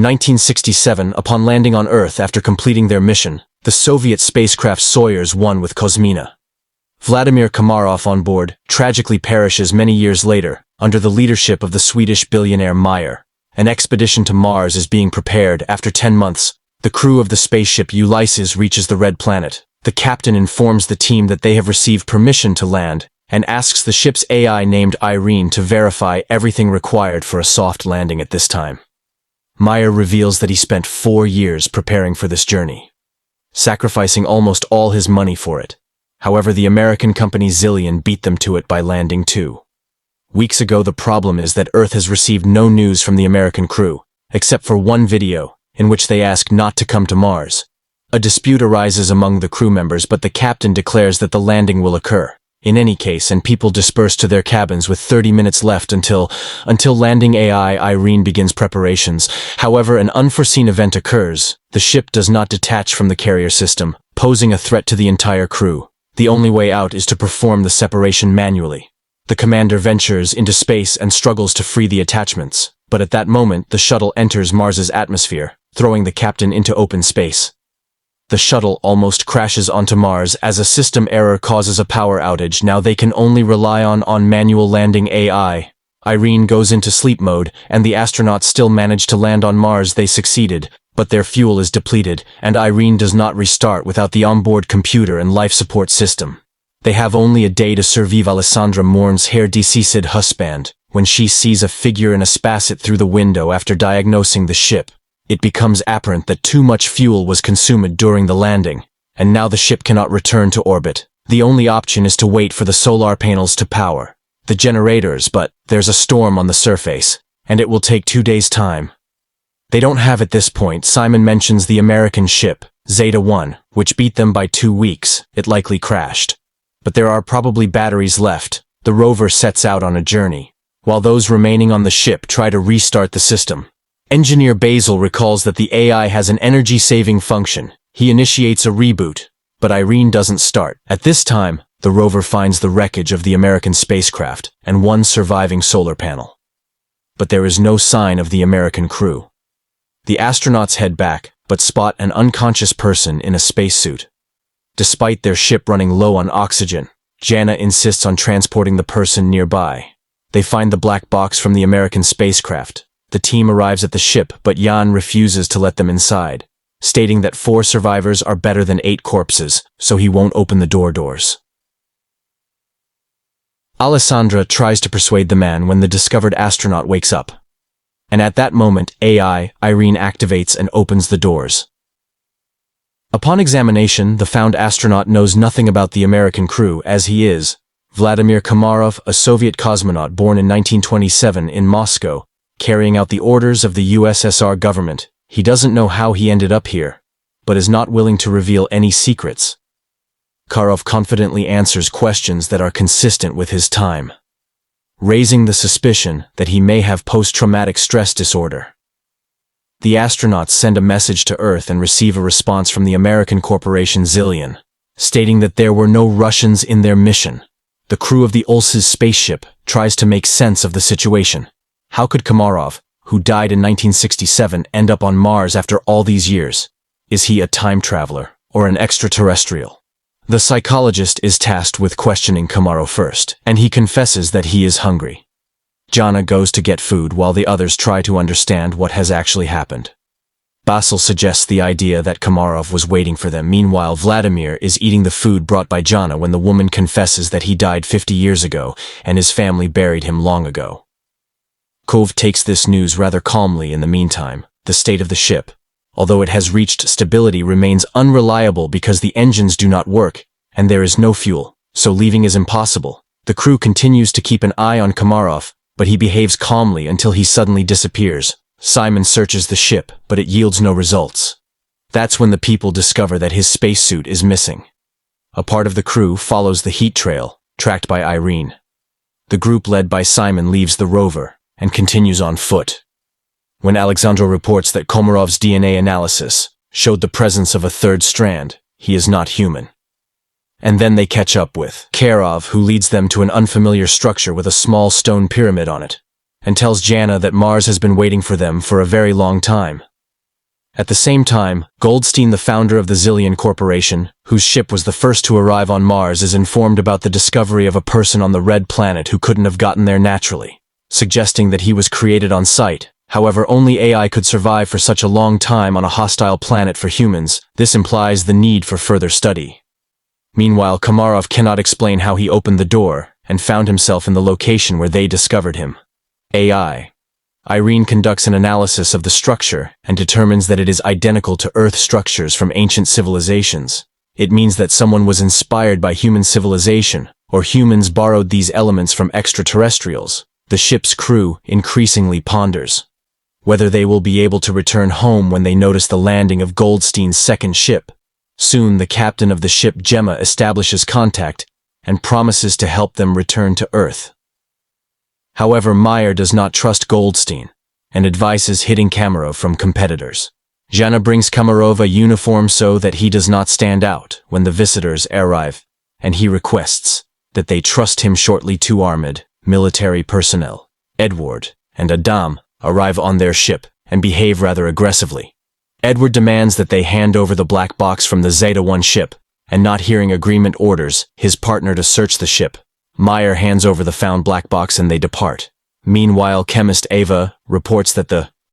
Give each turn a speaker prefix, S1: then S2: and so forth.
S1: 1967, upon landing on Earth after completing their mission, the Soviet spacecraft Soyuz 1 with Kosmina. Vladimir Komarov on board tragically perishes many years later, under the leadership of the Swedish billionaire Meyer. An expedition to Mars is being prepared. After 10 months, the crew of the spaceship Ulysses reaches the Red Planet. The captain informs the team that they have received permission to land, and asks the ship's AI named Irene to verify everything required for a soft landing at this time. Meyer reveals that he spent 4 years preparing for this journey, sacrificing almost all his money for it. However, the American company Zillion beat them to it by landing 2 weeks ago. The problem is that Earth has received no news from the American crew, except for one video, in which they ask not to come to Mars. A dispute arises among the crew members, but the captain declares that the landing will occur in any case, and people disperse to their cabins with 30 minutes left until landing. AI Irene begins preparations. However, an unforeseen event occurs. The ship does not detach from the carrier system, posing a threat to the entire crew. The only way out is to perform the separation manually. The commander ventures into space and struggles to free the attachments, but at that moment the shuttle enters Mars's atmosphere, throwing the captain into open space. The shuttle almost crashes onto Mars as a system error causes a power outage. Now they can only rely on manual landing. AI Irene goes into sleep mode, and the astronauts still manage to land on Mars. They succeeded, but their fuel is depleted, and Irene does not restart without the onboard computer and life support system. They have only a day to survive. Alessandra mourns her deceased husband when she sees a figure in a spaceship through the window. After diagnosing the ship, it becomes apparent that too much fuel was consumed during the landing, and now the ship cannot return to orbit. The only option is to wait for the solar panels to power the generators, but there's a storm on the surface, and it will take 2 days' time. They don't have at this point. Simon mentions the American ship, Zeta 1, which beat them by 2 weeks. It likely crashed. But there are probably batteries left. The rover sets out on a journey, while those remaining on the ship try to restart the system. Engineer Basil recalls that the AI has an energy-saving function. He initiates a reboot, but Irene doesn't start. At this time, the rover finds the wreckage of the American spacecraft and one surviving solar panel. But there is no sign of the American crew. The astronauts head back, but spot an unconscious person in a spacesuit. Despite their ship running low on oxygen, Jana insists on transporting the person nearby. They find the black box from the American spacecraft. The team arrives at the ship, but Jan refuses to let them inside, stating that 4 survivors are better than 8 corpses, so he won't open the doors. Alessandra tries to persuade the man when the discovered astronaut wakes up. And at that moment, AI Irene activates and opens the doors. Upon examination, the found astronaut knows nothing about the American crew, as he is Vladimir Komarov, a Soviet cosmonaut born in 1927 in Moscow, carrying out the orders of the USSR government. He doesn't know how he ended up here, but is not willing to reveal any secrets. Karov confidently answers questions that are consistent with his time, raising the suspicion that he may have post-traumatic stress disorder. The astronauts send a message to Earth and receive a response from the American corporation Zillion, stating that there were no Russians in their mission. The crew of the Ulysses spaceship tries to make sense of the situation. How could Komarov, who died in 1967, end up on Mars after all these years? Is he a time traveler or an extraterrestrial? The psychologist is tasked with questioning Komarov first, and he confesses that he is hungry. Jana goes to get food while the others try to understand what has actually happened. Basil suggests the idea that Komarov was waiting for them. Meanwhile, Vladimir is eating the food brought by Jana when the woman confesses that he died 50 years ago and his family buried him long ago. Kov takes this news rather calmly. In the meantime, the state of the ship, although it has reached stability, remains unreliable because the engines do not work and there is no fuel, so leaving is impossible. The crew continues to keep an eye on Komarov, but he behaves calmly until he suddenly disappears. Simon searches the ship, but it yields no results. That's when the people discover that his spacesuit is missing. A part of the crew follows the heat trail, tracked by Irene. The group led by Simon leaves the rover and continues on foot. When Alexandra reports that Komarov's DNA analysis showed the presence of a third strand, he is not human. And then they catch up with Karov, who leads them to an unfamiliar structure with a small stone pyramid on it, and tells Jana that Mars has been waiting for them for a very long time. At the same time, Goldstein, the founder of the Zillion Corporation, whose ship was the first to arrive on Mars, is informed about the discovery of a person on the Red Planet who couldn't have gotten there naturally, suggesting that he was created on site. However, only AI could survive for such a long time on a hostile planet for humans. This implies the need for further study. Meanwhile, Komarov cannot explain how he opened the door and found himself in the location where they discovered him. AI. Irene conducts an analysis of the structure and determines that it is identical to Earth structures from ancient civilizations. It means that someone was inspired by human civilization, or humans borrowed these elements from extraterrestrials. The ship's crew increasingly ponders whether they will be able to return home when they notice the landing of Goldstein's second ship. Soon, the captain of the ship, Gemma, establishes contact and promises to help them return to Earth. However, Meyer does not trust Goldstein and advises hiding Komarov from competitors. Jana brings Komarov a uniform so that he does not stand out when the visitors arrive, and he requests that they trust him. Shortly, two armed military personnel, Edward and Adam, arrive on their ship and behave rather aggressively. Edward demands that they hand over the black box from the Zeta-1 ship, and not hearing agreement, orders his partner to search the ship. Meyer hands over the found black box and they depart. Meanwhile, chemist Ava reports that the